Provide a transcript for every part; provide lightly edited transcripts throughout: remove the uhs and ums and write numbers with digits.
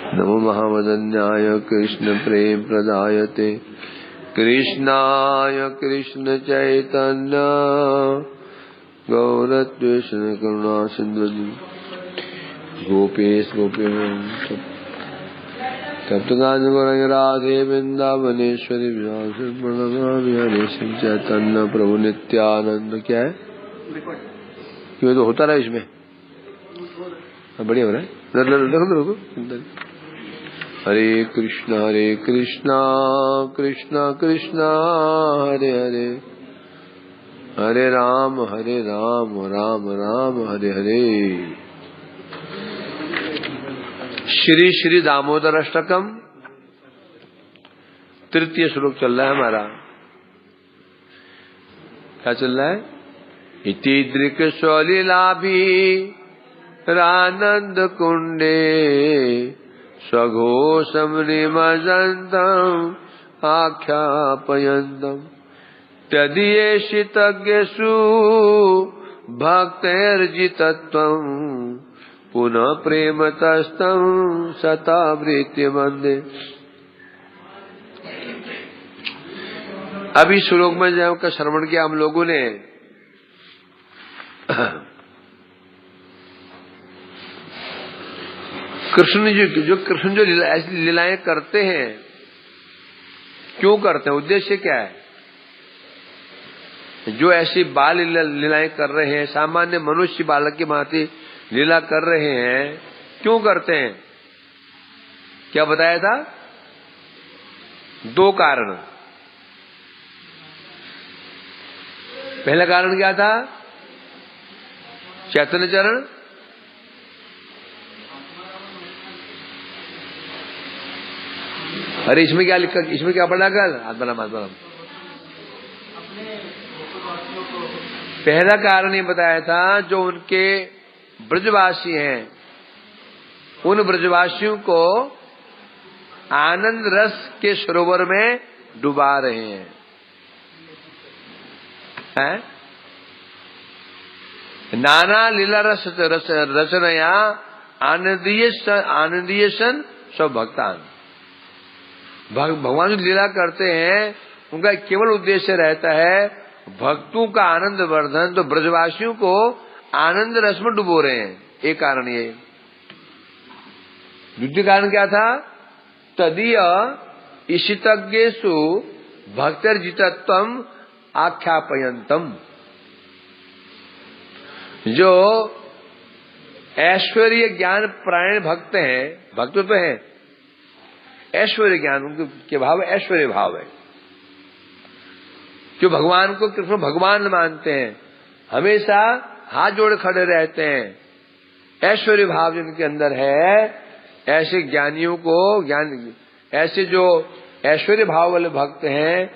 नमो महावदन्याय कृष्ण प्रेम प्रदायते कृष्णाय कृष्ण चैतन्य गौरत्वेषण करुणा सिंधु गोपेश गोपी तप्तगान राधे वृंदावनेश्वरी हरे चैतन्य प्रभु नित्यानंद। क्या है क्यों तो होता रहा इसमें बढ़िया हो रहा है। हरे कृष्णा कृष्णा कृष्णा हरे हरे हरे राम राम राम हरे हरे। श्री श्री दामोदर अष्टकम तृतीय श्लोक चल रहा है हमारा। क्या चल रहा है? इति दृक् स्वलीलाभि रानंद कुंडे स्वघोषम निमजन्तम् आख्यापयन्तम् तदीयेषितज्ञेषु भक्तैर्जितत्वम् पुनः प्रेमतस्तम सतावृत्ति वंदे। अभी श्लोक में का श्रवण किया हम लोगों ने। कृष्ण जो ऐसी लीलाएं करते हैं, क्यों करते हैं, उद्देश्य क्या है? जो ऐसी बाल लीलाएं कर रहे हैं, सामान्य मनुष्य बालक की भांति लीला कर रहे हैं, क्यों करते हैं? क्या बताया था? दो कारण। पहला कारण क्या था? चैतन्य चरण अरे इसमें क्या लिखा, इसमें क्या पढ़ा कर हाथ बना मत बना। पहला कारण ये बताया था जो उनके ब्रजवासी हैं, उन ब्रजवासियों को आनंद रस के सरोवर में डुबा रहे हैं, हैं? नाना लीला रचनया आनंदीय सन सब भक्तान। भगवान जो लीला करते हैं उनका केवल उद्देश्य रहता है भक्तों का आनंद वर्धन। तो ब्रजवासियों को आनंद रस में डुबो रहे हैं, एक कारण ये। दूसरा कारण क्या था? तदीय ईशितज्ञेषु भक्तर्जितत्वम् आख्यापयन्तम्। जो ऐश्वर्य ज्ञान प्रायण भक्त हैं, भक्त तो हैं, ऐश्वर्य ज्ञान उनके भाव ऐश्वर्य भाव है, जो भगवान को कृष्ण भगवान मानते हैं, हमेशा हाथ जोड़ खड़े रहते हैं, ऐश्वर्य भाव जिनके अंदर है, ऐसे ज्ञानियों को ऐसे जो ऐश्वर्य भाव वाले भक्त हैं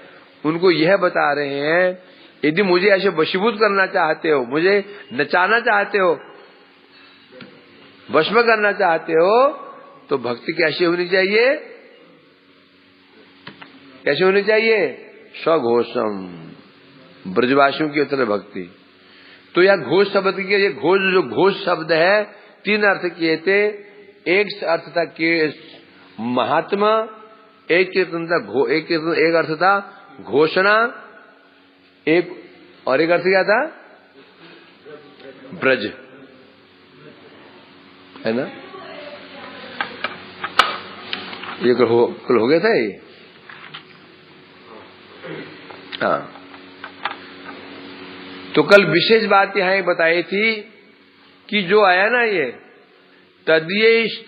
उनको यह बता रहे हैं, यदि मुझे ऐसे वशीभूत करना चाहते हो, मुझे नचाना चाहते हो, वश में करना चाहते हो, तो भक्ति कैसी होनी चाहिए? कैसी होनी चाहिए? स्वघोषम, ब्रजवासियों की तरह भक्ति। तो यह घोष शब्द की, ये घोष जो घोष शब्द है, तीन अर्थ किए थे। एक अर्थ था कि महात्मा, एक अर्थ था घोषणा, एक और एक अर्थ क्या था? ब्रज, है ना? ये कल हो गया था ये। हाँ, तो कल विशेष बात यहां बताई थी कि जो आया ना ये तदीयेषु,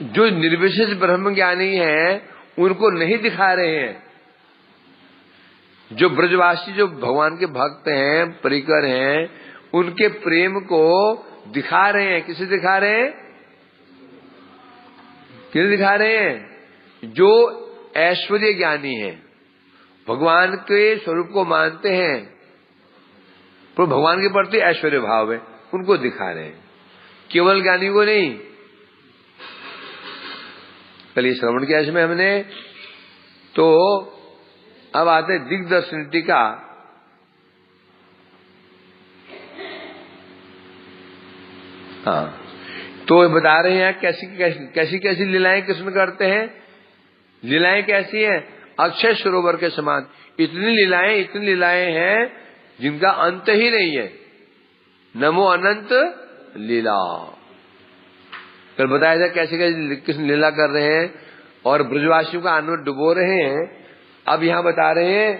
जो निर्विशेष ब्रह्म ज्ञानी हैं उनको नहीं दिखा रहे हैं। जो ब्रजवासी जो भगवान के भक्त हैं, परिकर हैं, उनके प्रेम को दिखा रहे हैं। किसे दिखा रहे हैं? किसे दिखा रहे हैं? जो ऐश्वर्य ज्ञानी है, भगवान के स्वरूप को मानते हैं, पर भगवान के प्रति ऐश्वर्य भाव है, उनको दिखा रहे हैं, केवल ज्ञानी को नहीं। कल ये श्रवण किया इसमें हमने। तो अब आते दिग्दर्शन टीका। हाँ, तो बता रहे हैं कैसी कैसी लीलाएं कृष्ण करते हैं। लीलाएं कैसी हैं? अक्षय सरोवर के समान इतनी लीलाएं हैं जिनका अंत ही नहीं है। नमो अनंत लीला। कल बताया था कैसे कैसे कृष्ण लीला कर रहे हैं और ब्रजवासियों का आनंद डुबो रहे हैं। अब यहां बता रहे हैं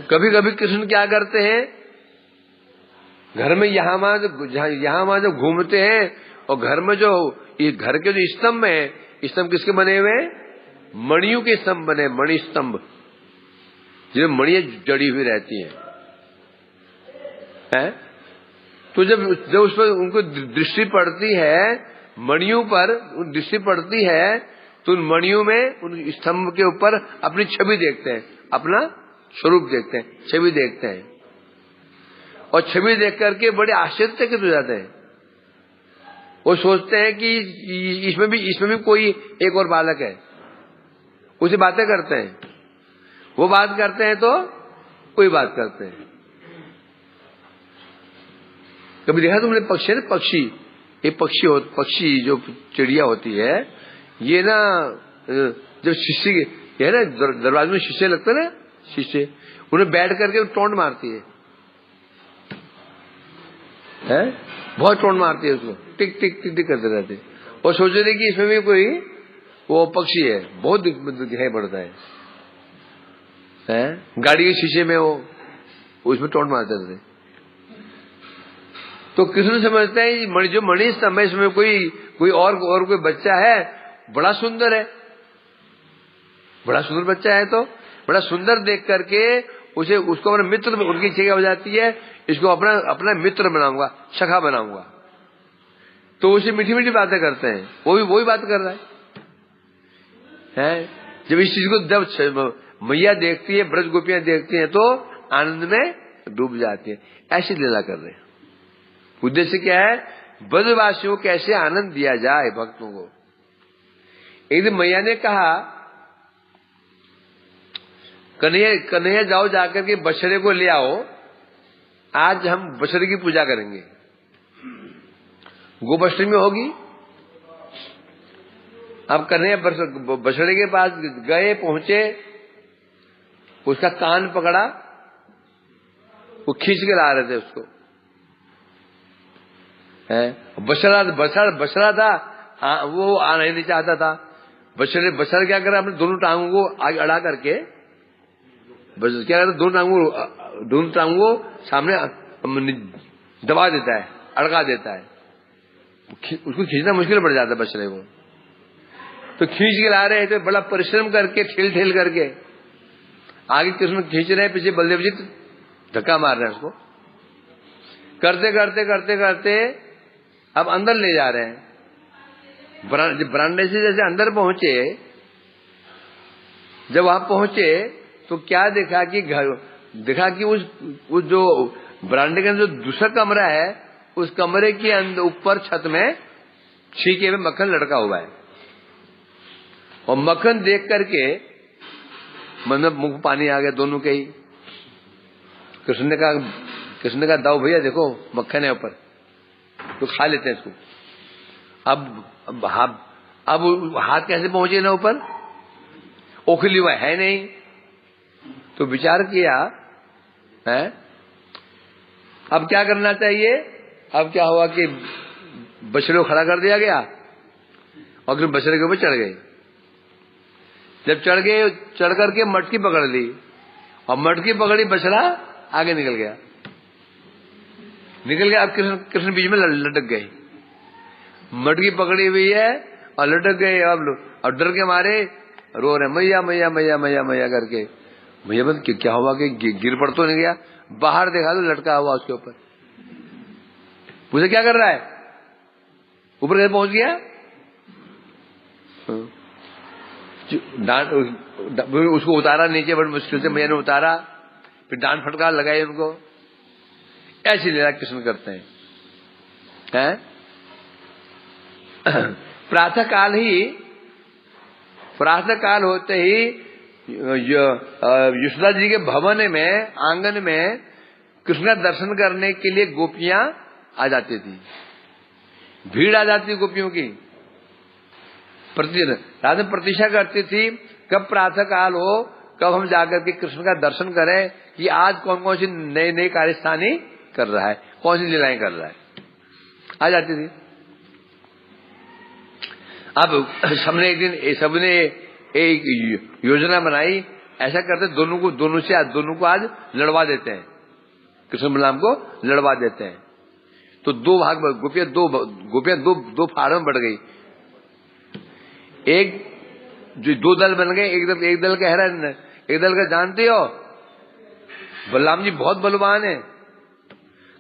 कभी कभी कृष्ण क्या करते हैं, घर में यहां वहां जो घूमते हैं और घर में जो ये घर के जो स्तंभ है, स्तंभ किसके बने हुए हैं? मणियों के स्तंभ बने, मणि स्तंभ जिसमें मणियां जड़ी हुई रहती हैं। तो जब उस पर उनको दृष्टि पड़ती है, मणियों पर दृष्टि पड़ती है, तो उन मणियों में उन स्तंभ के ऊपर अपनी छवि देखते हैं, अपना स्वरूप देखते हैं, छवि देखते हैं और छवि देख करके बड़े आश्चर्यचकित हो जाते हैं। वो सोचते हैं कि इसमें भी कोई एक और बालक है, उसे बातें करते हैं। वो बात करते हैं तो कोई बात करते हैं। कभी देखा तुमने पक्षी ना, पक्षी जो चिड़िया होती है, ये ना जब शीशे ये है ना दरवाजे में शीशे लगते ना, शीशे उन्हें बैठ करके टोंट मारती है, बहुत टोंट मारती है उसको, टिक टिक टिक टिक करते रहते और सोच रहे कि इसमें भी कोई वो पक्षी है, बहुत दिखाई पड़ता है। गाड़ी के शीशे में वो उसमें टोंट मारते रहते। तो कृष्ण समझते हैं जो मणि स्तंभ है इसमें कोई और कोई बच्चा है, बड़ा सुंदर है, बड़ा सुंदर बच्चा है, तो बड़ा सुंदर देख करके उसको अपना मित्र, उनकी इच्छा हो जाती है इसको अपना मित्र बनाऊंगा, सखा बनाऊंगा। तो उसे मीठी मीठी बातें करते हैं, वो भी बात कर रहा है। जब इस चीज को जब मैया देखती है, ब्रज गोपियां देखती हैं तो आनंद में डूब जाती है। ऐसी लीला कर रहे हैं। उद्देश्य क्या है? ब्रजवासियों को कैसे आनंद दिया जाए भक्तों को। एक दिन मैया ने कहा, कन्हैया जाओ जाकर के बछड़े को ले आओ, आज हम बछड़े की पूजा करेंगे। गोष्टमी होगी। अब कन्हैया बछड़े के पास गए, पहुंचे, उसका कान पकड़ा, वो खींच के ला रहे थे उसको। बछड़ा था, वो आना ही नहीं चाहता था। बछड़ा क्या करे, अपने दोनों टांगों को आगे अड़ा करके क्या करता, दोनों टांगों को सामने दबा देता है, अड़का देता है। उसको खींचना मुश्किल पड़ जाता है बछड़े को। तो खींच के ला रहे थे, बड़ा परिश्रम करके, ठेल करके। आगे कृष्ण खींच रहे हैं, पीछे बलदेव जी धक्का मार रहे हैं उसको। करते अब अंदर ले जा रहे हैं। बरामदे से जैसे अंदर पहुंचे, जब वहां पहुंचे तो क्या देखा कि उस जो बरामदे का जो दूसरा कमरा है, उस कमरे के अंदर ऊपर छत में छीके में मक्खन लटका हुआ है। और मक्खन देख करके मतलब मुंह पानी आ गया दोनों के ही। कृष्ण ने कहा दाऊ भैया देखो मक्खन है ऊपर, तो खा लेते हैं इसको। अब हाथ कैसे पहुंचे ना ऊपर, ओखली हुआ है नहीं। तो विचार किया है अब क्या करना चाहिए। अब क्या हुआ कि बछड़े को खड़ा कर दिया गया और फिर बछड़े के ऊपर चढ़ गए। जब चढ़ करके मटकी पकड़ ली और मटकी पकड़ी, बछड़ा आगे निकल गया। अब कृष्ण बीच में लटक गए। मटकी पकड़ी हुई है और लटक गए। अब डर के मारे रो रहे, मैया मैया मैया मैया मैया करके। भैया बंद क्या हुआ कि गिर पड़ तो नहीं गया। बाहर देखा तो लटका हुआ उसके ऊपर। मुझे क्या कर रहा है, ऊपर कैसे पहुंच गया। उसको उतारा नीचे, बड़ी मुश्किल से मैया ने उतारा, फिर डांट फटकार लगाई उनको। ऐसी लीला कृष्ण करते हैं। प्रातः काल होते ही यशोदा जी के भवन में, आंगन में कृष्ण का दर्शन करने के लिए गोपियां आ जाती थी, भीड़ आ जाती गोपियों की। राधा प्रतीक्षा करती थी कब प्रातः काल हो, कब हम जाकर के कृष्ण का दर्शन करें कि आज कौन कौन सी नई नई कार्यस्थानी कर रहा है, कौन सी लीलाएं कर रहा है, आ जाती थी। अब सबने एक योजना बनाई, ऐसा करते दोनों को आज लड़वा देते हैं, कृष्ण बलराम को लड़वा देते हैं। तो दो भाग गोपियां दो फाड़ में बढ़ गई। एक जो दो दल बन गए, एक दल कह रहा है, एक दल का जानते हो बलराम जी बहुत बलवान है,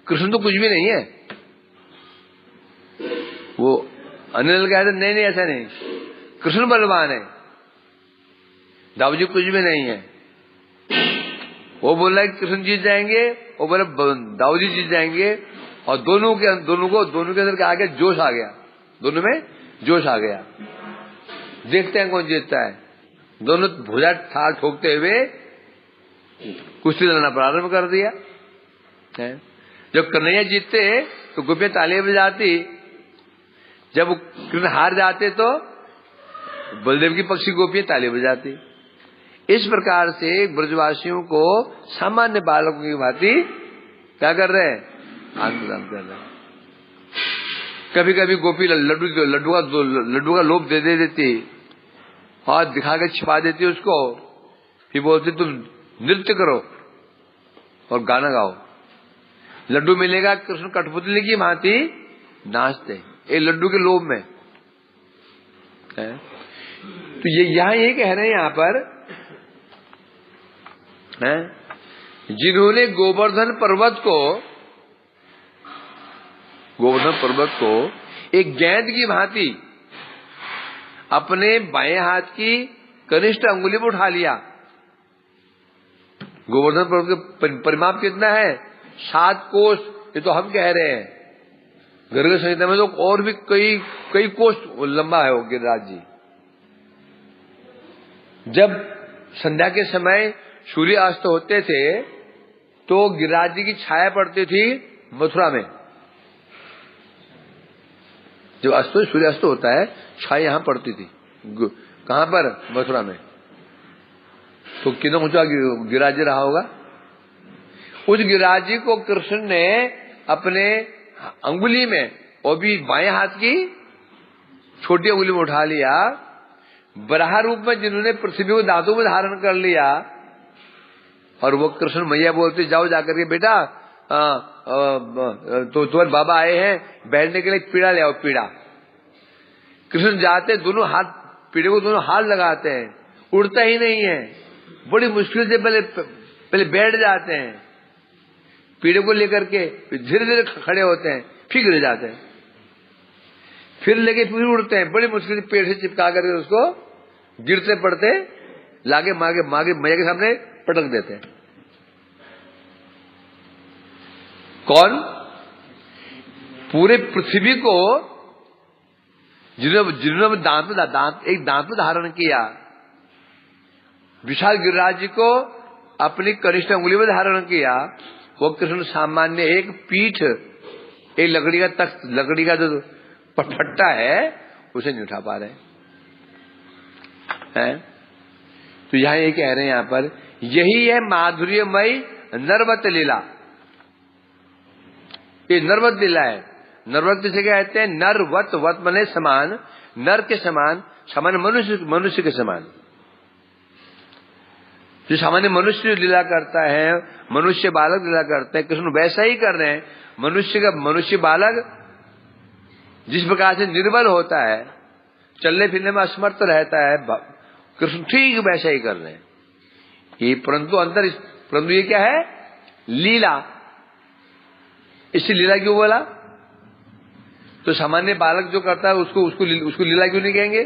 कृष्ण तो कुछ भी नहीं है। वो अन्य दल कहते नहीं नहीं ऐसा नहीं, कृष्ण बलवान है, दाऊ जी कुछ भी नहीं है। वो बोला कि कृष्ण जीत जाएंगे, वो बोला दाऊ जी जीत जाएंगे। और दोनों के अंदर के आगे जोश आ गया, दोनों में जोश आ गया, देखते हैं कौन जीतता है। दोनों भुजा थाल ठोकते हुए कुश्ती लड़ना प्रारंभ कर दिया है। जब कन्हैया जीतते तो गोपियां तालियां बजाती, जब कृष्ण हार जाते तो बलदेव की पक्षी गोपियां तालियां बजाती। इस प्रकार से ब्रजवासियों को सामान्य बालकों की भांति क्या कर रहे हैं, आनंद प्रदान कर रहे हैं। कभी कभी गोपी लड्डू का लोभ दे देती और दिखा के छिपा देती उसको, फिर बोलती तुम नृत्य करो और गाना गाओ। लड्डू मिलेगा, कृष्ण कठपुतली की भांति नाचते एक लड्डू के लोभ में है। तो यहां ये कह रहे हैं यहां पर है, जिन्होंने गोवर्धन पर्वत को एक गेंद की भांति अपने बाएं हाथ की कनिष्ठ अंगुली पर उठा लिया। गोवर्धन पर्वत का परिमाप कितना है, 7 कोस। ये तो हम कह रहे हैं, गर्ग संहिता में तो और भी कई कोस लंबा है वो गिरिराज जी। जब संध्या के समय सूर्य अस्त होते थे तो गिरिराज जी की छाया पड़ती थी मथुरा में। जब सूर्य अस्त होता है छाया यहां पड़ती थी, कहां पर, मथुरा में। तो कितना ऊंचा गिरिराज जी रहा होगा। उस गिरिराज जी को कृष्ण ने अपने अंगुली में, और भी बाएं हाथ की छोटी अंगुली में उठा लिया। बराह रूप में जिन्होंने पृथ्वी को दांतों में धारण कर लिया, और वो कृष्ण मैया बोलते जाओ जाकर के बेटा तो तुम्हारे बाबा आए हैं बैठने के लिए, पीड़ा ले आओ, पीड़ा। कृष्ण जाते दोनों हाथ पीड़े को दोनों हाथ लगाते हैं, उड़ता ही नहीं है, बड़ी मुश्किल से पहले बैठ जाते हैं, पीड़े को लेकर के धीरे धीरे खड़े होते हैं, फिर गिर जाते हैं, फिर लेके फिर उड़ते हैं, बड़ी मुश्किल से पेड़ से चिपका करके उसको गिरते पड़ते लागे मागे मैया के सामने पटक देते हैं। कौन, पूरे पृथ्वी को जिन्होंने दांत में धारण किया, विशाल गिरिराज जी को अपनी कनिष्ठ अंगुली में धारण किया, वो कृष्ण सामान्य एक पीठ, एक लकड़ी का तख्त, लकड़ी का जो फट्टा है उसे नहीं उठा पा रहे हैं। तो यहां ये कह रहे हैं यहां पर, यही है माधुर्यमयी नर्वत लीला। ये नर्वत लीला है। नर्वत किसे कहते हैं, नरवत, वत मने समान, नर के समान, समान मनुष्य के समान। जो सामान्य मनुष्य लीला करता है, मनुष्य बालक लीला करते हैं, कृष्ण वैसा ही कर रहे हैं। मनुष्य बालक जिस प्रकार से निर्बल होता है, चलने फिरने में असमर्थ रहता है, कृष्ण ठीक वैसा ही कर रहे हैं। ये परंतु ये क्या है, लीला। इसी लीला क्यों बोला, तो सामान्य बालक जो करता है उसको लीला क्यों नहीं कहेंगे।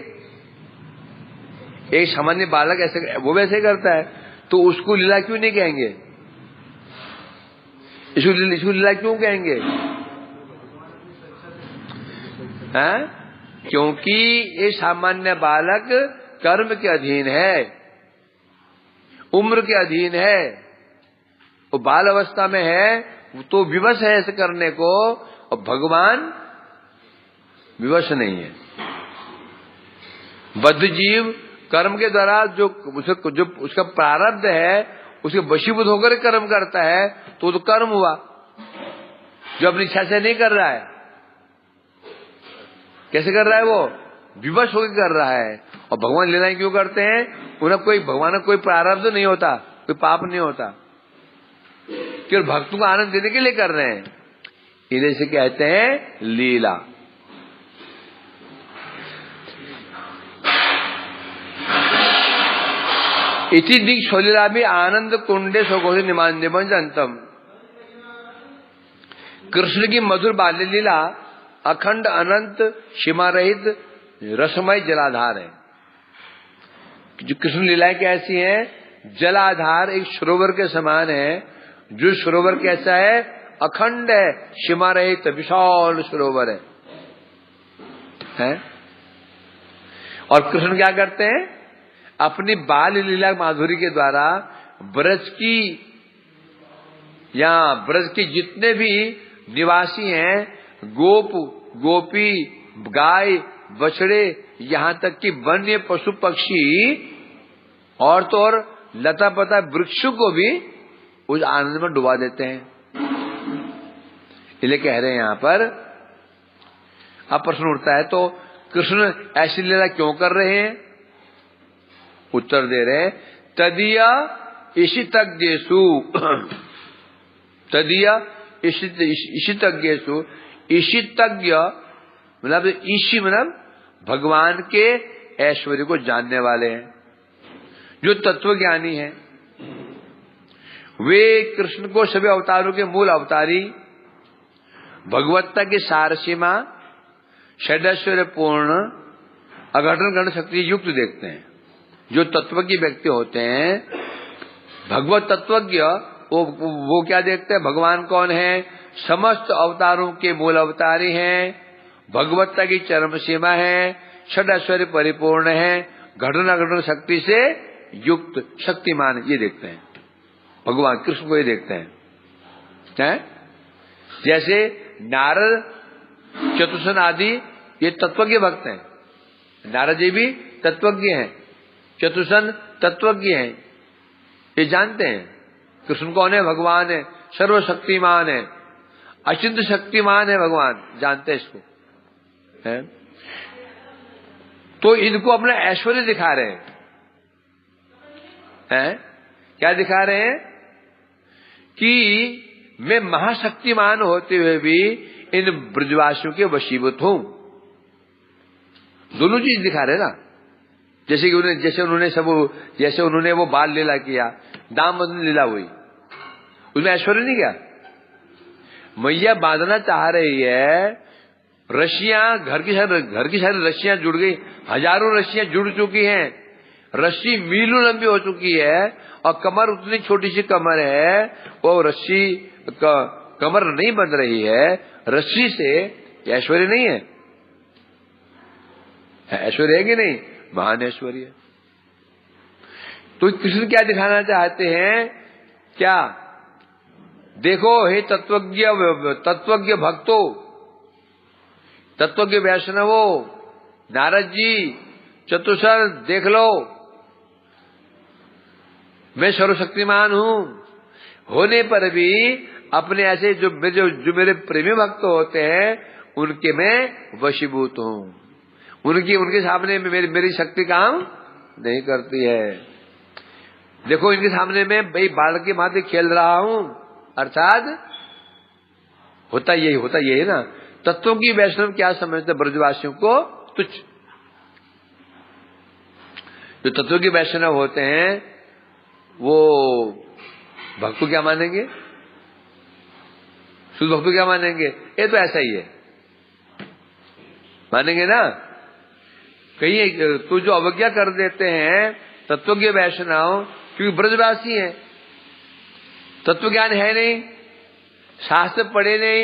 एक सामान्य बालक ऐसे वो वैसे करता है तो उसको लीला क्यों नहीं कहेंगे, इसको लीला क्यों कहेंगे, हैं? क्योंकि ये सामान्य बालक कर्म के अधीन है, उम्र के अधीन है, वो बाल अवस्था में है तो विवश है ऐसे करने को, और भगवान विवश नहीं है। बद्ध जीव कर्म के द्वारा जो उसका प्रारब्ध है उसके वशीभूत होकर कर्म करता है, तो कर्म हुआ। जो अपनी इच्छा से नहीं कर रहा है, कैसे कर रहा है? वो विवश होकर कर रहा है। और भगवान लीलाएं क्यों करते हैं? भगवान का कोई प्रारब्ध नहीं होता, कोई पाप नहीं होता, केवल भक्तों को आनंद देने के लिए कर रहे हैं। इन्हें से कहते हैं लीला। इति दिक् शोलीला भी आनंद कुंडे सोगोधि निमान्यम जनतम। कृष्ण की मधुर बाल्य लीला अखंड अनंत सीमा रहित रसमय जलाधार है। जो कृष्ण लीलाएं कैसी हैं? जलाधार एक सरोवर के समान है। जो सरोवर कैसा है? अखंड है, सीमा रहित विशाल सरोवर है? और कृष्ण क्या करते हैं? अपनी बाल लीला माधुरी के द्वारा ब्रज की या ब्रज के जितने भी निवासी हैं, गोप गोपी गाय बछड़े यहां तक कि वन्य पशु पक्षी और तो और लता पता वृक्षों को भी उस आनंद में डुबा देते हैं। इसलिए कह रहे हैं यहां पर, अब प्रश्न उठता है तो कृष्ण ऐसी लीला क्यों कर रहे हैं? उत्तर दे रहे हैं तदीया ईशितज्ञेषु तदीया ईशितज्ञेषु। ईशितज्ञ मतलब ईशी मतलब भगवान के ऐश्वर्य को जानने वाले हैं, जो तत्वज्ञानी हैं। वे कृष्ण को सभी अवतारों के मूल अवतारी, भगवत्ता की सार सीमा, षडैश्वर्य पूर्ण, अघटन गण शक्ति युक्त देखते हैं। जो तत्वज्ञ व्यक्ति होते हैं, भगवत तत्वज्ञ, वो क्या देखते हैं? भगवान कौन है? समस्त अवतारों के मूल अवतारी हैं, भगवत्ता की चरम सीमा है, षडैश्वर्य परिपूर्ण है, घटन अघटन शक्ति से युक्त शक्तिमान, ये देखते हैं। भगवान कृष्ण को ये देखते हैं। जैसे नारद, चतुर्सेन आदि ये तत्वज्ञ भक्त हैं। नारद जी भी तत्वज्ञ हैं, चतुर्सेन तत्वज्ञ हैं। ये जानते हैं कृष्ण कौन है? भगवान है, सर्वशक्तिमान है, अचिंत्य शक्तिमान है भगवान, जानते हैं इसको है? तो इनको अपना ऐश्वर्य दिखा रहे हैं। क्या दिखा रहे हैं? कि मैं महाशक्तिमान होते हुए भी इन ब्रजवासियों के वशीभूत हूं। दोनों चीज दिखा रहे ना। जैसे कि जैसे उन्होंने वो बाल लीला किया, दामोदर लीला हुई, उसमें ऐश्वर्य नहीं क्या? मैया बांधना चाह रही है, रस्सियां घर की सारी रस्सियां जुड़ गई, हजारों रस्सियां जुड़ चुकी हैं, रस्सी मीलों लंबी हो चुकी है, और कमर उतनी छोटी सी कमर है, वो रस्सी कमर नहीं बंध रही है, रस्सी से ऐश्वर्य नहीं है? ऐश्वर्य है कि नहीं? महान ऐश्वर्य। तो कृष्ण क्या दिखाना चाहते हैं? क्या? देखो हे तत्वज्ञ भक्तों, तत्वज्ञ वैष्णवो, नारद जी, चतुर्सेन, देख लो मैं सर्वशक्तिमान हूं। होने पर भी अपने ऐसे जो मेरे प्रेमी भक्त होते हैं उनके मैं वशीभूत हूं। उनके सामने मेरी शक्ति काम नहीं करती है। देखो इनके सामने मैं भाई बाल के माथे खेल रहा हूं, अर्थात होता यही ना। तत्वों की वैष्णव क्या समझते? ब्रजवासियों को तुच्छ। जो तत्वों की वैष्णव होते हैं वो भक्त को क्या मानेंगे? शुद्ध भक्त को क्या मानेंगे? ये तो ऐसा ही है, मानेंगे ना। कहीं तो जो अवज्ञा कर देते हैं तत्वज्ञ वैष्णव, क्योंकि ब्रजवासी हैं, तत्व ज्ञान है नहीं, शास्त्र पढ़े नहीं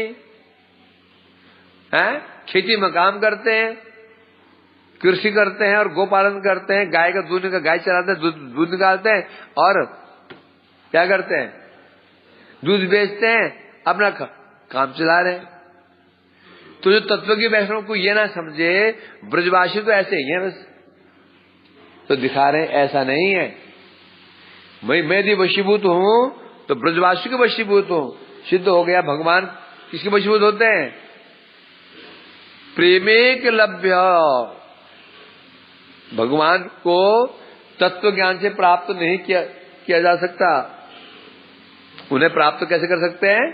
हैं, खेती में काम करते हैं, कृषि करते हैं और गोपालन करते हैं, गाय का गाय चराते हैं, दूध निकालते हैं, और क्या करते हैं? दूध बेचते हैं, अपना काम चला रहे हैं। तो जो तत्व के वैष्णव को ये ना समझे ब्रजवासी तो ऐसे ही है बस, तो दिखा रहे हैं ऐसा नहीं है। मैं यदि वशीभूत हूं तो ब्रजवासी के वशीभूत हूं, सिद्ध हो गया। भगवान किसके वशीभूत होते हैं? प्रेमेक लभ्य। भगवान को तत्व ज्ञान से प्राप्त नहीं किया जा सकता। उन्हें प्राप्त कैसे कर सकते हैं?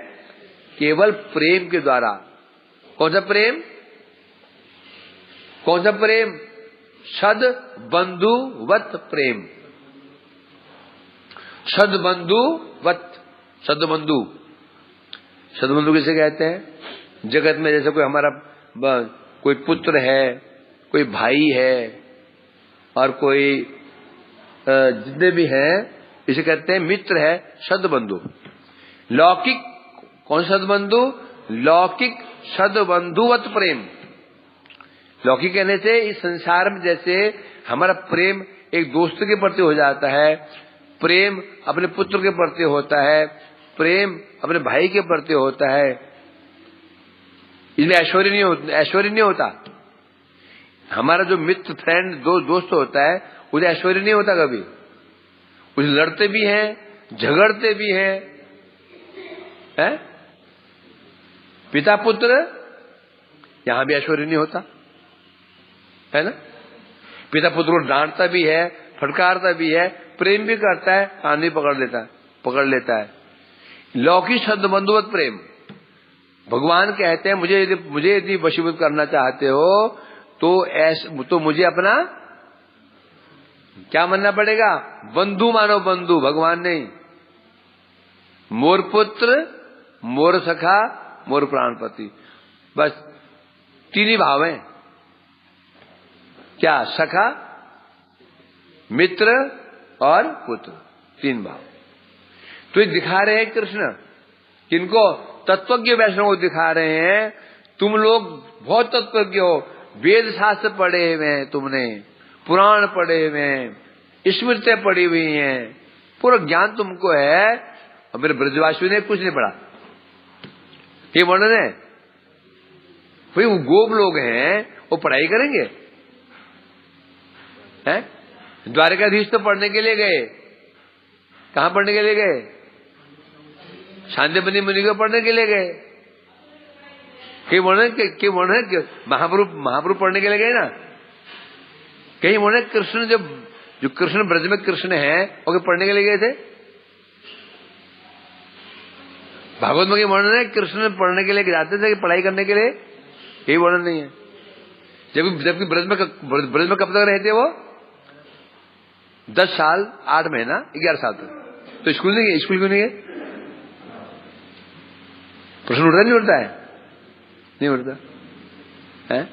केवल प्रेम के द्वारा। कौन सा प्रेम? कौन सा प्रेम? सद बंधुवत प्रेम। सदबंधुवत। सदबंधु, सदबंधु किसे कहते हैं? जगत में जैसे कोई हमारा कोई पुत्र है, कोई भाई है, और कोई जितने भी हैं इसे कहते हैं मित्र है, सदबंधु। लौकिक कौन सदबंधु? लौकिक सदबंधुवत प्रेम। लौकिक कहने से इस संसार में जैसे हमारा प्रेम एक दोस्त के प्रति हो जाता है, प्रेम अपने पुत्र के प्रति होता है, प्रेम अपने भाई के प्रति होता है, इसमें ऐश्वर्य नहीं होता। हमारा जो मित्र फ्रेंड दोस्त होता है उसे ऐश्वर्य नहीं होता कभी। उसे लड़ते भी हैं, झगड़ते भी हैं, है? पिता पुत्र, यहां भी ऐश्वर्य नहीं होता है ना। पिता पुत्र को डांटता भी है, फटकारता भी है, प्रेम भी करता है, कान भी पकड़ लेता है। लौकिक सदबंधुवत प्रेम। भगवान कहते हैं मुझे यदि वशीभूत करना चाहते हो तो मुझे अपना क्या मानना पड़ेगा? बंधु मानो। बंधु भगवान नहीं। मोर पुत्र, मोर सखा, मोर प्राणपति, बस तीन ही भाव हैं। क्या? सखा, मित्र और पुत्र, तीन भाव। तो ये दिखा रहे हैं कृष्ण किनको? तत्वज्ञ वैष्णव को दिखा रहे हैं। तुम लोग बहुत तत्वज्ञ हो, वेद शास्त्र पढ़े हुए हैं, तुमने पुराण पढ़े हुए हैं, स्मृतियां पढ़ी हुई हैं, पूरा ज्ञान तुमको है, और मेरे ब्रजवासियों ने कुछ नहीं पढ़ा। ये वर्णन है भाई, वो गोप लोग हैं, वो पढ़ाई करेंगे? हैं? द्वारकाधीश तो पढ़ने के लिए गए। कहां पढ़ने के लिए गए? शांतिपनी मुनि को पढ़ने के लिए गए। कहीं वर्णन महाप्रभु पढ़ने के लिए गए ना। कहीं वर्णन कृष्ण जो कृष्ण ब्रज में कृष्ण है वो पढ़ने के लिए गए थे। भागवत में वर्णन है कृष्ण पढ़ने के लिए जाते थे कि पढ़ाई करने के लिए? यही वर्णन नहीं है। जबकि ब्रज में कब तक रहते वो? 10 साल 8 महीना 11 साल तक। तो स्कूल क्यों नहीं गए? प्रश्न उठता नहीं उठता है? नहीं उठता है।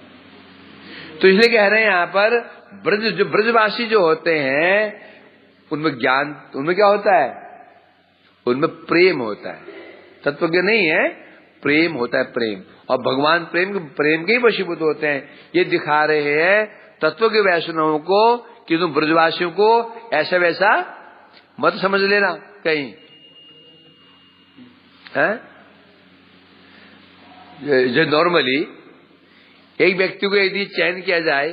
तो इसलिए कह रहे हैं यहां पर ब्रजवासी जो होते हैं उनमें ज्ञान, उनमें क्या होता है? उनमें प्रेम होता है। तत्वज्ञ नहीं है, प्रेम होता है, प्रेम। और भगवान प्रेम के ही वशीभूत होते हैं। ये दिखा रहे हैं तत्व के वैष्णवों को कि तुम ब्रजवासियों को ऐसा वैसा मत समझ लेना कहीं, है? जो नॉर्मली एक व्यक्ति को यदि चयन किया जाए,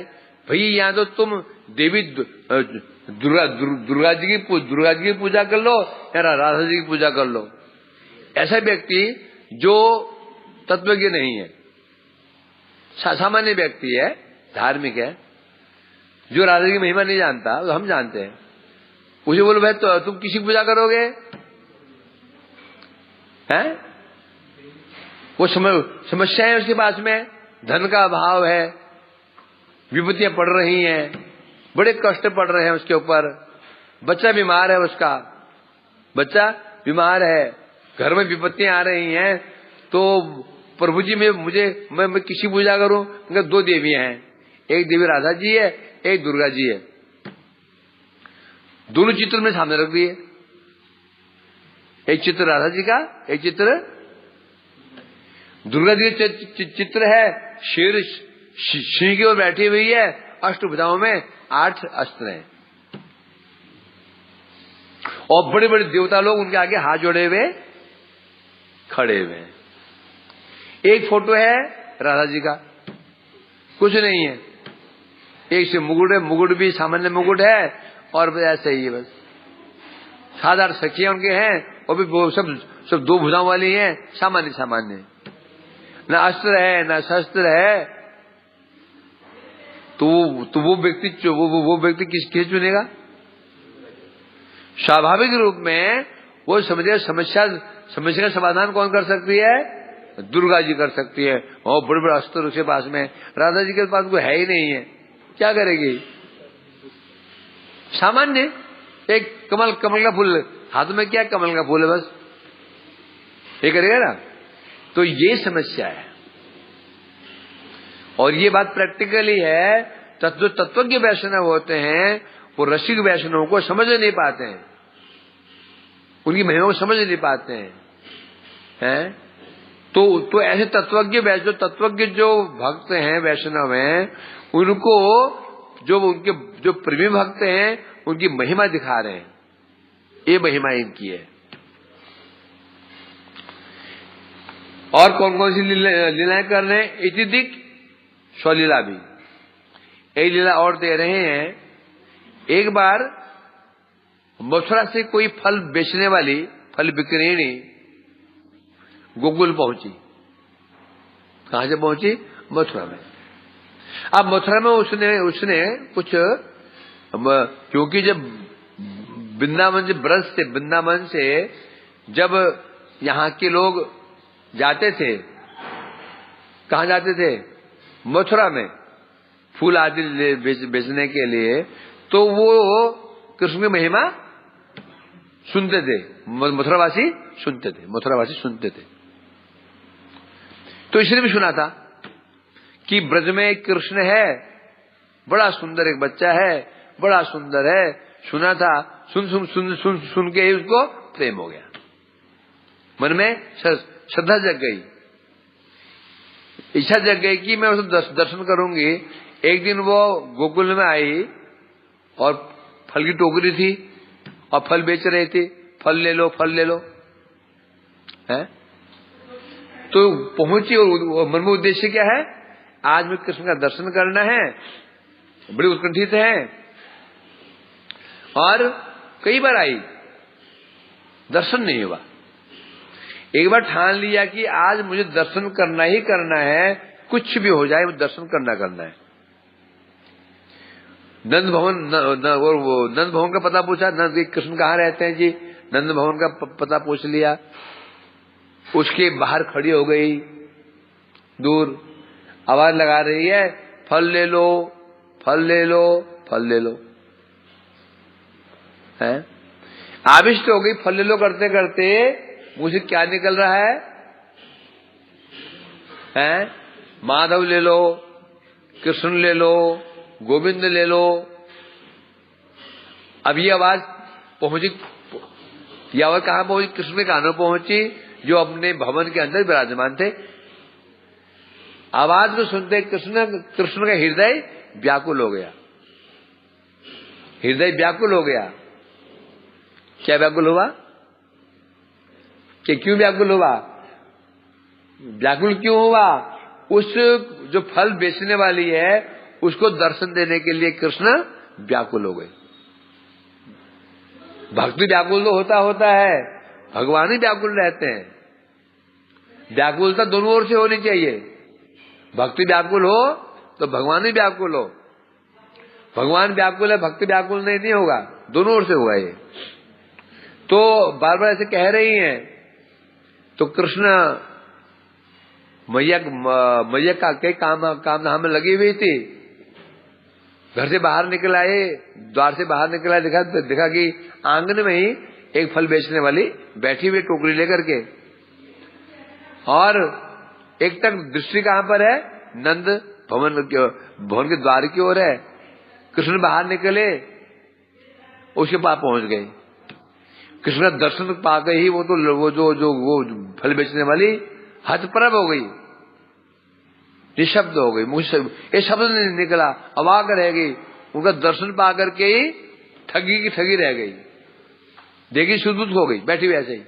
भाई यहां तो तुम देवी दुर्गा जी की पूजा कर लो या राधा जी की पूजा कर लो। ऐसा व्यक्ति जो तत्वज्ञ नहीं है, सामान्य व्यक्ति है, धार्मिक है, जो राधा की महिमा नहीं जानता, तो हम जानते हैं, उसे बोलो भाई तो तुम किसी पूजा करोगे? हैं? वो समस्या है उसके पास में, धन का अभाव है, विपत्तियां पड़ रही हैं, बड़े कष्ट पड़ रहे हैं उसके ऊपर, बच्चा बीमार है, उसका बच्चा बीमार है, घर में विपत्तियां आ रही हैं, तो प्रभु जी मैं किसी पूजा करूं? 2 देवियां हैं, एक देवी राधा जी है, एक दुर्गा जी है। दोनों चित्र में सामने रख दिए, एक चित्र राधा जी का, एक चित्र दुर्गा जी का चित्र है। शेर सिंह की ओर बैठी हुई है, अष्टभुजाओं में 8 अस्त्र हैं, और बड़े बड़े देवता लोग उनके आगे हाथ जोड़े हुए खड़े हुए हैं। एक फोटो है राधा जी का, कुछ नहीं है। एक से मुकुट है, मुकुट भी सामान्य मुकुट है और ऐसे ही है बस। साधारण सखियां उनके हैं, वो भी वो सब दो भुजाओं वाली हैं, सामान्य सामान्य, न अस्त्र है न शस्त्र है। तो वो व्यक्ति किस चुनेगा? स्वाभाविक रूप में वो समस्या का समाधान कौन कर सकती है? दुर्गा जी कर सकती है। और बड़े बड़े अस्त्र उसके पास में, राधा जी के पास कोई है ही नहीं है, क्या करेगी? सामान्य एक कमल का फूल हाथ में, क्या कमल का फूल है बस, ये करेगा ना। तो ये समस्या है। और ये बात प्रैक्टिकली है। जो तत्वज्ञ वैष्णव होते हैं वो रसिक वैष्णवों को समझ नहीं पाते हैं, उनकी महिमा को समझ नहीं पाते हैं। तो ऐसे तत्वज्ञ जो भक्त हैं, वैष्णव हैं, उनको उनके जो प्रेमी भक्त हैं उनकी महिमा दिखा रहे हैं। ये महिमा इनकी है। और कौन कौन सी लीलाएं कर रहे हैं? इति दिक स्वलीला भी एक लीला और दे रहे हैं। एक बार मथुरा से कोई फल बेचने वाली फल विक्रेणी गोकुल पहुंची। कहां से पहुंची? मथुरा में। अब मथुरा में उसने कुछ, क्योंकि जब वृंदावन से जब यहाँ के लोग जाते थे, कहां जाते थे? मथुरा में फूल आदि बेचने के लिए, तो वो कृष्ण की महिमा सुनते थे, मथुरावासी सुनते थे। तो इसने भी सुना था कि ब्रज में एक कृष्ण है, बड़ा सुंदर एक बच्चा है, बड़ा सुंदर है, सुना था। सुन के ही उसको प्रेम हो गया, मन में श्रद्धा जग गई, इच्छा जग गई कि मैं उसे दर्शन करूंगी। एक दिन वो गोकुल में आई और फल की टोकरी थी और फल बेच रहे थे, फल ले लो है। तो पहुंची और मन में उद्देश्य क्या है? आज में कृष्ण का दर्शन करना है, बड़ी उत्कंठित है। और कई बार आई, दर्शन नहीं हुआ। एक बार ठान लिया कि आज मुझे दर्शन करना ही करना है, कुछ भी हो जाए, मुझे दर्शन करना है। नंद भवन का पता पूछा, कृष्ण कहाँ रहते हैं जी? नंद भवन का पता पूछ लिया। उसके बाहर खड़ी हो गई, दूर आवाज लगा रही है, फल ले लो है। आविष्ट हो गई, फल ले लो करते करते मुझे क्या निकल रहा है? माधव ले लो, कृष्ण ले लो, गोविंद ले लो। अब ये आवाज पहुंची, ये आवाज कहां पहुंची? कृष्ण के कानों पहुंची, जो अपने भवन के अंदर विराजमान थे। आवाज को सुनते कृष्ण का हृदय व्याकुल हो गया। क्या व्याकुल हुआ? कि क्यों व्याकुल हुआ? व्याकुल क्यों हुआ? उस जो फल बेचने वाली है उसको दर्शन देने के लिए कृष्ण व्याकुल हो गए। भक्ति व्याकुल तो होता है, भगवान ही व्याकुल रहते हैं। व्याकुलता दोनों ओर से होनी चाहिए। भक्ति व्याकुल हो तो भगवान ही व्याकुल हो। भगवान व्याकुल है, भक्ति व्याकुल नहीं होगा, दोनों ओर से होगा ये। तो बार बार ऐसे कह रही हैं। तो कृष्ण मैया का कई काम धाम में लगी हुई थी। घर से बाहर निकल आए, द्वार से बाहर निकल आए, देखा कि आंगन में ही एक फल बेचने वाली बैठी हुई टोकरी लेकर के। और एक तक दृष्टि कहां पर है? नंद भवन के द्वार की ओर है। कृष्ण बाहर निकले, उसके पास पहुंच गए। कृष्ण का दर्शन पाकर ही वो फल बेचने वाली हतप्रभ हो गई, निशब्द हो गई, मुझसे ये शब्द नहीं निकला, अवाक रह गई। उनका दर्शन पा करके ही ठगी की ठगी रह गई, देखी सुदूत हो गई, बैठी हुई ऐसे ही।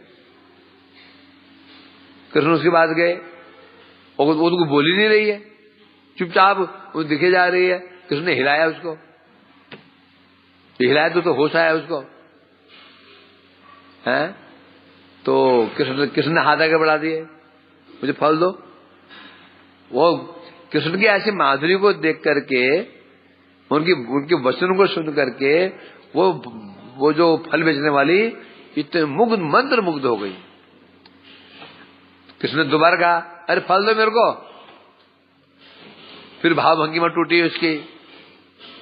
कृष्ण उसके पास गए और वो तो बोल ही नहीं रही है, चुपचाप वो दिखे जा रही है। कृष्ण ने हिलाया उसको, हिलाया तो होश आया उसको, है? तो कृष्ण ने हाथ आगे बढ़ा दिए, मुझे फल दो। वो कृष्ण की ऐसी माधुरी को देख करके, उनके वचन को सुन करके वो जो फल बेचने वाली इतने मंत्र मुग्ध हो गई। कृष्ण ने दोबारा कहा, अरे फल दो मेरे को। फिर भाव भंगिमा टूटी उसकी,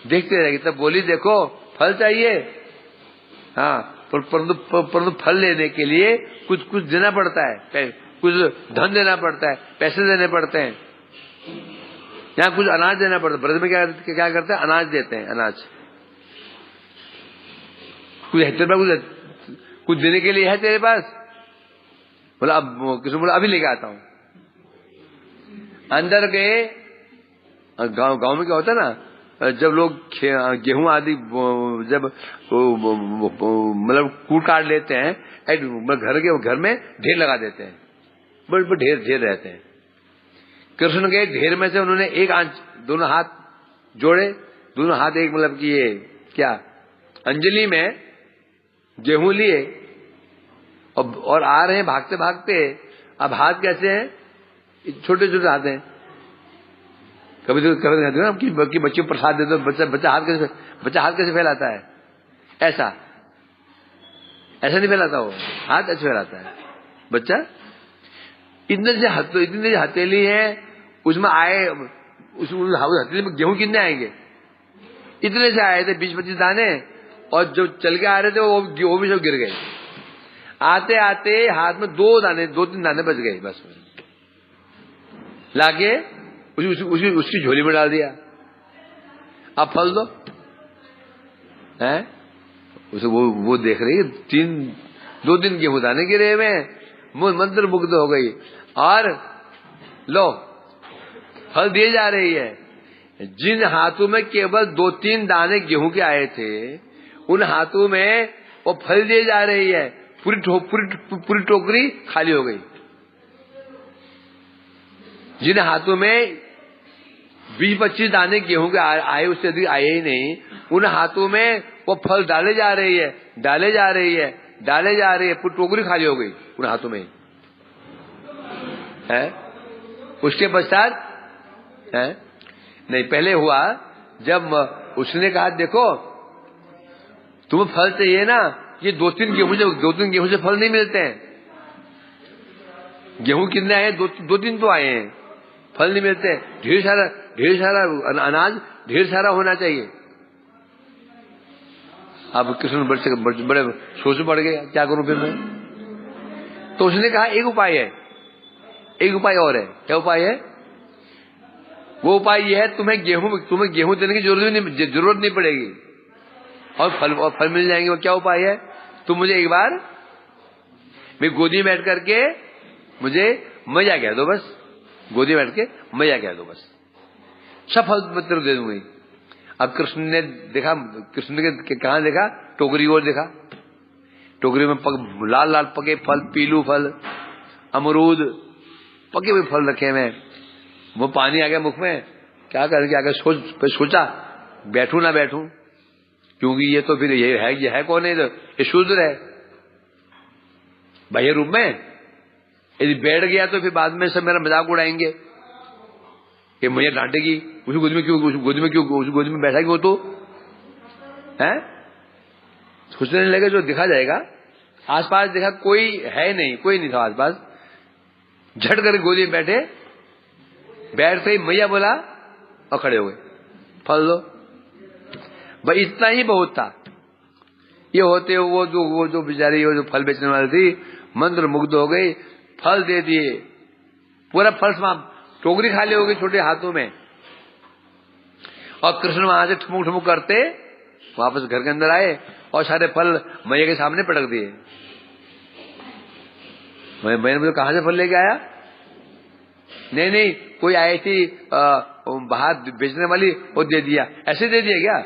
देखते रहेगी। तब बोली, देखो फल चाहिए, हाँ, परंतु फल लेने के लिए कुछ देना पड़ता है, कुछ धन देना पड़ता है, पैसे देने पड़ते हैं, यहाँ कुछ अनाज देना पड़ता है। ब्रज में क्या करते हैं, अनाज देते हैं, अनाज। कुछ है तेरे पास, कुछ देने के लिए है तेरे पास? बोला, अब किसी बोला अभी लेके आता हूं। अंदर गए, गांव में क्या होता है ना, जब लोग गेहूं आदि जब मतलब कूट काट लेते हैं, घर में ढेर लगा देते हैं, बड़े ढेर रहते हैं। कृष्ण के ढेर में से उन्होंने एक आंच, दोनों हाथ जोड़े, दोनों हाथ एक मतलब कि ये क्या अंजलि में गेहूं लिए और आ रहे हैं भागते भागते। अब हाथ कैसे हैं, छोटे छोटे हाथ हैं। कभी कहते हैं ना कि बच्चे प्रसाद देते तो बच्चा हाथ कैसे फैलाता है, ऐसा नहीं फैलाता, वो हाथ ऐसे फैलाता है बच्चा। इतने से हथेली है, उसमें आए, उस हथेली में गेहूं कितने आएंगे, इतने से आए थे 20-25 दाने, और जो चल के आ रहे थे वो भी सब गिर गए। आते आते हाथ में 2-3 दाने बच गए, बस लाके उसकी झोली में डाल दिया। अब फल दो, है? उसे वो देख रही है, 2 दिन गेहूं दाने गिरे हुए, मंत्र मुग्ध हो गई, और लो फल दिए जा रही है। जिन हाथों में केवल 2-3 दाने गेहूं के आए थे, उन हाथों में वो फल दिए जा रही है। पूरी टोकरी खाली हो गई। जिन हाथों में 20-25 दाने गेहूं के आए, उससे अधिक आए ही नहीं, उन हाथों में वो फल डाले जा रही है, पूरी टोकरी खाली हो गई उन हाथों में, है? उसके पश्चात है नहीं, पहले हुआ जब उसने कहा, देखो तुम्हें फल चाहिए ना, ये 2-3 गेहूं से फल नहीं मिलते हैं। गेहूं कितने आए, 2-3 तो आए हैं, फल नहीं मिलते। ढेर सारा अनाज, ढेर सारा होना चाहिए। अब कृष्ण बड़े सोच पड़ गए, क्या करूं फिर मैं? तो उसने कहा, एक उपाय है, एक उपाय और है। क्या उपाय है? वो उपाय यह है, तुम्हें गेहूं देने की जरूरत नहीं पड़ेगी, और फल मिल जाएंगे। वो क्या उपाय है? तुम मुझे एक बार मैं गोदी में बैठ करके मुझे मैया कह दो, बस गोदी में बैठ के मैया कह दो, बस सब फल मैं तेरे दे दूंगी। अब कृष्ण ने देखा, कहां देखा? टोकरी और देखा। टोकरी में लाल पके फल, पीलू फल, अमरूद, पके हुए फल रखे हुए। वो पानी आ गया मुख में, क्या करेंगे आगे सोचा, बैठूं ना बैठूं, क्योंकि ये तो फिर ये है कौन है? ये शूद्र है बाह्य रूप में। यदि बैठ गया तो फिर बाद में सब मेरा मजाक उड़ाएंगे कि मैया डांटेगी, उसी गोदी में बैठा क्यों तो है? सोचने लगे जो दिखा जाएगा। आसपास देखा कोई है नहीं, कोई नहीं था आसपास। झट कर गोदी में बैठते ही मैया बोला और खड़े हो गए, फल दो। भाई इतना ही बहुत था। ये होते वो जो बेचारी वो जो फल बेचने वाली थी, मंत्र मुग्ध हो गई, फल दे दिए, पूरा फल समाप्त, टोकरी खाली हो गई छोटे हाथों में। और कृष्ण वहां से ठुमुक करते वापस घर के अंदर आए और सारे फल मैया के सामने पटक दिए। मैंने बोला, कहां से फल लेके आया? नहीं, कोई आई थी बाहर बेचने वाली, वो दे दिया। ऐसे दे दिया क्या?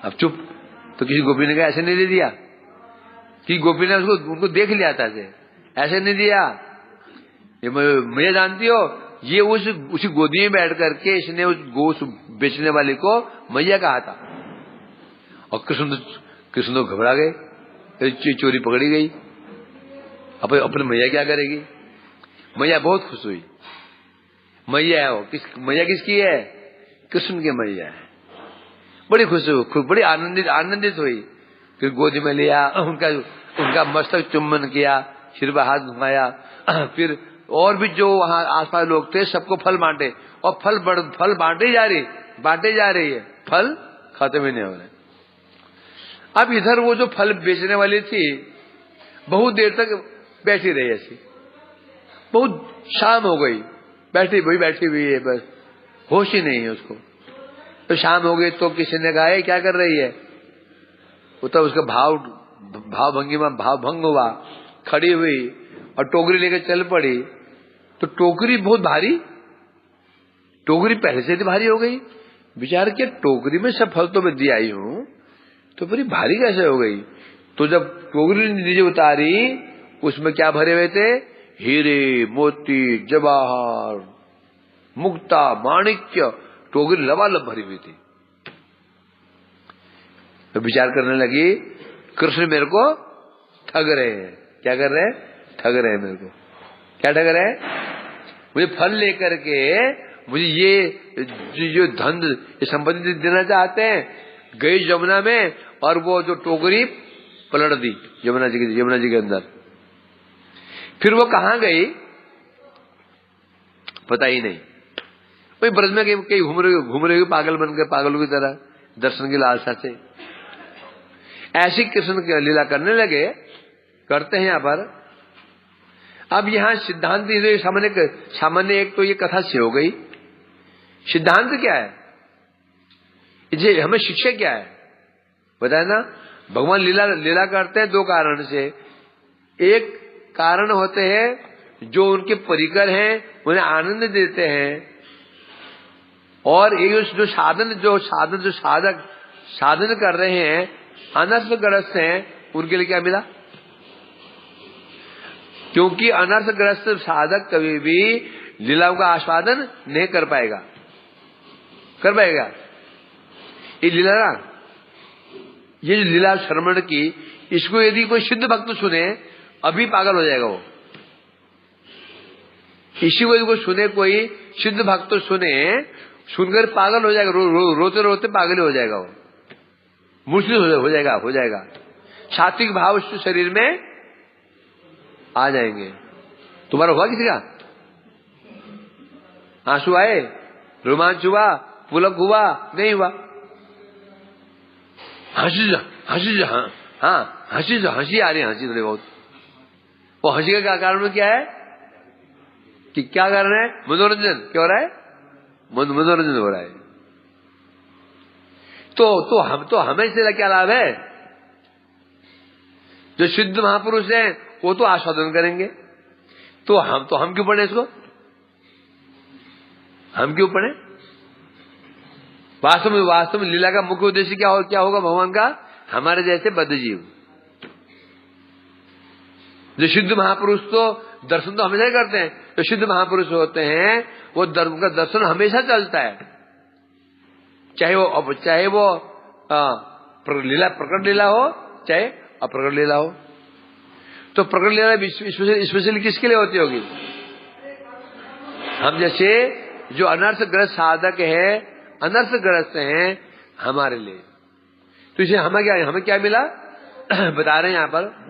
अब चुप। तो किसी गोपी ने कहा, ऐसे नहीं दे दिया, कि गोपी ने उनको देख लिया था, ऐसे नहीं दिया। ये मैया जानती हो, ये उसी गोदी में बैठ करके इसने उस गो बेचने वाले को मैया कहा था। और कृष्ण तो घबरा गए, चोरी पकड़ी गई, अब अपने मैया क्या करेगी। मैया बहुत खुश हुई। मैया है वो, मैया किसकी है? कृष्ण की मैया है। बड़ी खुश हुई, बड़ी आनंदित हुई। फिर गोदी में लिया, उनका मस्तक चुम्बन किया, सिर पर हाथ घुमाया। फिर और भी जो वहां आसपास लोग थे सबको फल बांटे, और फल बांटे जा रही है, फल खत्म ही नहीं हो रहे। अब इधर वो जो फल बेचने वाली थी बहुत देर तक बैठी रही ऐसी, बहुत शाम हो गई, बैठी हुई है, बस होश ही नहीं है उसको। तो शाम हो गई तो किसी ने कहा क्या कर रही है? वो तो उसका भाव भंग हुआ, खड़ी हुई और टोकरी लेकर चल पड़ी। तो टोकरी बहुत भारी, टोकरी पहले से ही भारी हो गई। विचार किया टोकरी में सब फल तो मैं दिया आई हूं, तो बड़ी भारी कैसे हो गई? तो जब टोकरी नीचे उतारी, उसमें क्या भरे हुए थे? हीरे, मोती, जवाहर, मुक्ता, माणिक्य, टोकरी लबालब भरी हुई थी। तो विचार करने लगी, कृष्ण मेरे को ठग रहे हैं। क्या कर रहे हैं? ठग रहे हैं मेरे को। क्या ठग रहे हैं? मुझे फल लेकर के मुझे ये जो धन, ये संपत्ति देना चाहते हैं। गई यमुना में और वो जो टोकरी पलट दी यमुना जी के अंदर। फिर वो कहां गई पता ही नहीं। वही ब्रज में कहीं घूम रही पागल बनकर, पागलों की तरह दर्शन की लालसा से। ऐसी कृष्ण की लीला करने लगे, करते हैं यहां पर। अब यहां सिद्धांत सामान्य एक तो ये कथा से हो गई। सिद्धांत क्या है? इसे हमें शिक्षा क्या है बताए ना। भगवान लीला करते हैं दो कारण से। एक कारण होते हैं जो उनके परिकर हैं, उन्हें आनंद देते हैं। और एक जो साधन कर रहे हैं, अनर्थग्रस्त हैं, उनके लिए क्या मिला? क्योंकि अनर्थग्रस्त साधक कभी भी लीलाओं का आस्वादन नहीं कर पाएगा। ये जो लीला श्रवण की, इसको यदि कोई सिद्ध भक्त सुने अभी पागल हो जाएगा वो। इसी को यदि कोई सुने, कोई सिद्ध भक्त सुने, सुनकर पागल हो जाएगा, रोते रोते पागल हो जाएगा वो, मुश्किल हो जाएगा। सात्विक भाव उसके शरीर में आ जाएंगे। तुम्हारा हुआ किसी का? आंसू आए, रोमांच हुआ, पुलक हुआ? नहीं हुआ। हंसी आ रही है, हंसी थोड़ी बहुत। वो हंसी का क्या कारण क्या है? कि क्या कारण है? मनोरंजन। क्या हो रहा है? मनोरंजन हो रहा है। तो हमें इससे क्या लाभ है? जो शुद्ध महापुरुष हैं वो तो आस्वादन करेंगे। तो हम क्यों पढ़े इसको? हम क्यों पढ़े? वास्तव में लीला का मुख्य उद्देश्य क्या होगा भगवान का? हमारे जैसे बद्धजीव। जो शुद्ध महापुरुष तो दर्शन तो हमेशा ही करते हैं। जो शुद्ध महापुरुष होते हैं वो उनका दर्शन हमेशा चलता है, चाहे वो लीला प्रकट लीला हो, चाहे अप्रकट लीला हो। तो प्रकट लीला स्पेशली किसके लिए होती होगी? हम जैसे जो अनर्थग्रस्त साधक है, अनर्थग्रस्त हैं, हमारे लिए। तो इसे हमें क्या मिला? बता रहे हैं यहां पर।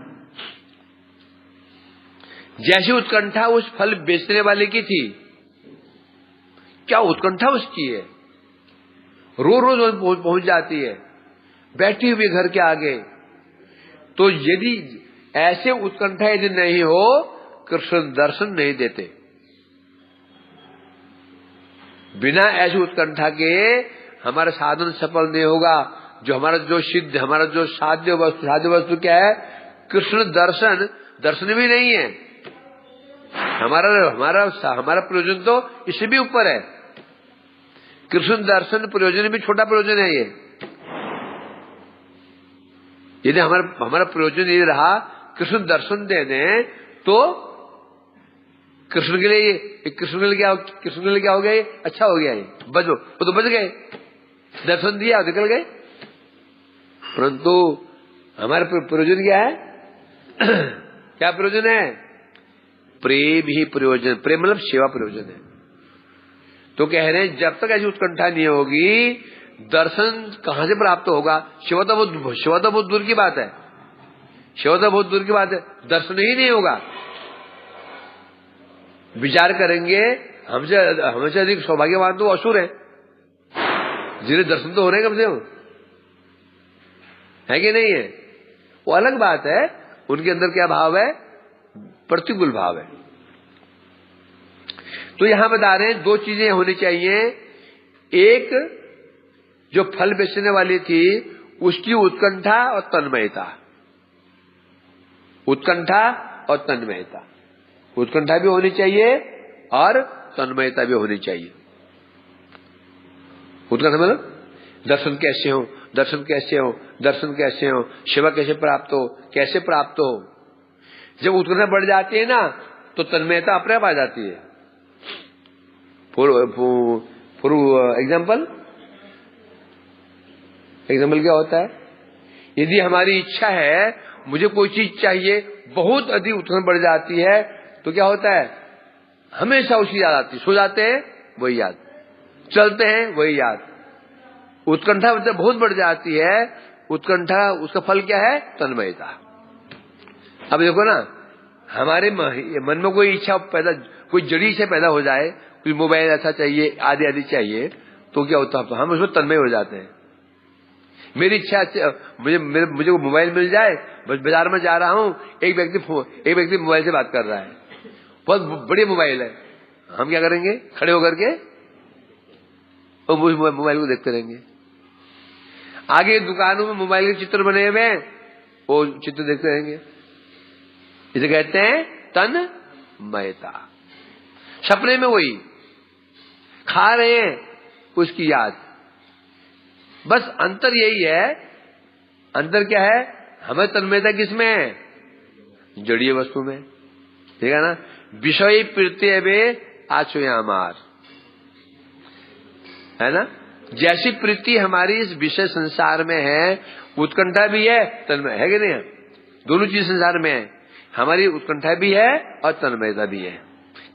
जैसी उत्कंठा उस फल बेचने वाले की थी, क्या उत्कंठा उसकी है, रोज पहुंच जाती है बैठी हुई घर के आगे। तो यदि ऐसे उत्कंठा यदि नहीं हो, कृष्ण दर्शन नहीं देते। बिना ऐसी उत्कंठा के हमारा साधन सफल नहीं होगा। जो हमारा जो सिद्ध, हमारा जो साध्य वस्तु क्या है? कृष्ण दर्शन भी नहीं है। हमारा प्रयोजन तो इससे भी ऊपर है। कृष्ण दर्शन प्रयोजन भी छोटा प्रयोजन है ये। यदि हमारा प्रयोजन ये रहा कृष्ण दर्शन दे दें, तो कृष्ण के लिए कृष्ण के लिए क्या हो गया? ये अच्छा हो गया, ये बचो, वो तो बच गए, दर्शन दिया निकल गए। परंतु हमारा प्रयोजन क्या है? क्या प्रयोजन है? प्रेम ही प्रयोजन, प्रेम मतलब सेवा प्रयोजन है। तो कह रहे हैं जब तक ऐसी उत्कंठा नहीं होगी, दर्शन कहां से प्राप्त होगा? सेवा तो बहुत दूर की बात है, सेवा तो बहुत दूर की बात है, दर्शन ही नहीं होगा। विचार करेंगे, हमसे अधिक सौभाग्यवान तो असुर है, जिन्हें दर्शन तो हो रहे हैं कम से कम, है कि नहीं है? वो अलग बात है, उनके अंदर क्या भाव है? प्रतिकूल भाव है। तो यहां बता रहे हैं दो चीजें होनी चाहिए। एक जो फल बेचने वाली थी उसकी उत्कंठा और तन्मयता, उत्कंठा और तन्मयता, उत्कंठा भी होनी चाहिए और तन्मयता भी होनी चाहिए। उत्कंठा मतलब दर्शन कैसे हो, दर्शन कैसे हो, दर्शन कैसे हो, सेवा कैसे प्राप्त हो, कैसे प्राप्त हो। जब उत्कंठा बढ़ जाती है ना तो तन्मयता अपने आप आ जाती है। फॉर एग्जाम्पल क्या होता है? यदि हमारी इच्छा है, मुझे कोई चीज चाहिए, बहुत अधिक उत्कंठा बढ़ जाती है, तो क्या होता है? हमेशा उसी याद आती है, सो जाते हैं वही याद, चलते हैं वही याद। उत्कंठा जब बहुत बढ़ जाती है, उत्कंठा उसका फल क्या है? तन्मयता। अब देखो ना, हमारे मन में कोई इच्छा पैदा, कोई जड़ी इच्छा पैदा हो जाए, कोई मोबाइल ऐसा चाहिए, आदि आदि चाहिए, तो क्या होता है? तो हम उसमें तन्मय हो जाते हैं। मेरी इच्छा, मुझे वो मोबाइल मिल जाए, बस बाजार में जा रहा हूं, एक व्यक्ति मोबाइल से बात कर रहा है, बहुत बड़ी मोबाइल है, हम क्या करेंगे? खड़े होकर के और उस मोबाइल को देखते रहेंगे। आगे दुकानों में मोबाइल के चित्र बने हुए हैं, वो चित्र देखते रहेंगे। इसे कहते हैं तन्मयता। सपने में वही खा रहे हैं, उसकी याद। बस अंतर यही है। अंतर क्या है? हमें तन्मयता किसमें है? जड़ीय वस्तु में, ठीक है ना? विषय प्रीत्य वे आचोयामार, है ना? जैसी प्रीति हमारी इस विषय संसार में है, उत्कंठा भी है, तन्मय है कि नहीं? दोनों चीज संसार में है, हमारी उत्कंठा भी है और तन्मयता भी है।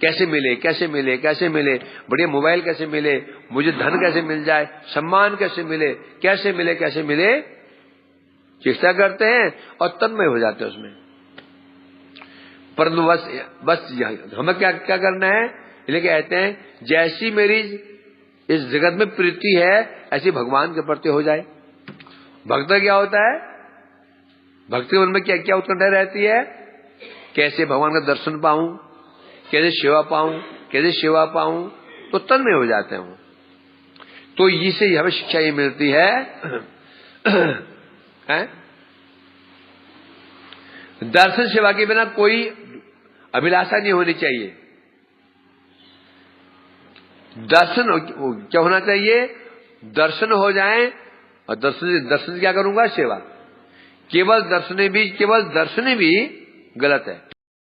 कैसे मिले, कैसे मिले, कैसे मिले, बढ़िया मोबाइल कैसे मिले, मुझे धन कैसे मिल जाए, सम्मान कैसे मिले, कैसे मिले, कैसे मिले, चेष्टा करते हैं और तन्मय हो जाते हैं उसमें। परंतु बस हमें क्या करना है? इसलिए कहते हैं जैसी मेरी इस जगत में प्रीति है, ऐसी भगवान के प्रति हो जाए। भक्त क्या होता है? भक्ति के मन में क्या क्या उत्कंठा रहती है? कैसे भगवान का दर्शन पाऊं, कैसे सेवा पाऊं, कैसे सेवा पाऊं, तो तन्मय हो जाते हैं। तो इसे हमें शिक्षा ये मिलती है, दर्शन सेवा के बिना कोई अभिलाषा नहीं होनी चाहिए। दर्शन क्या होना चाहिए? दर्शन हो जाए, और दर्शन क्या करूंगा? सेवा। केवल दर्शन भी गलत है।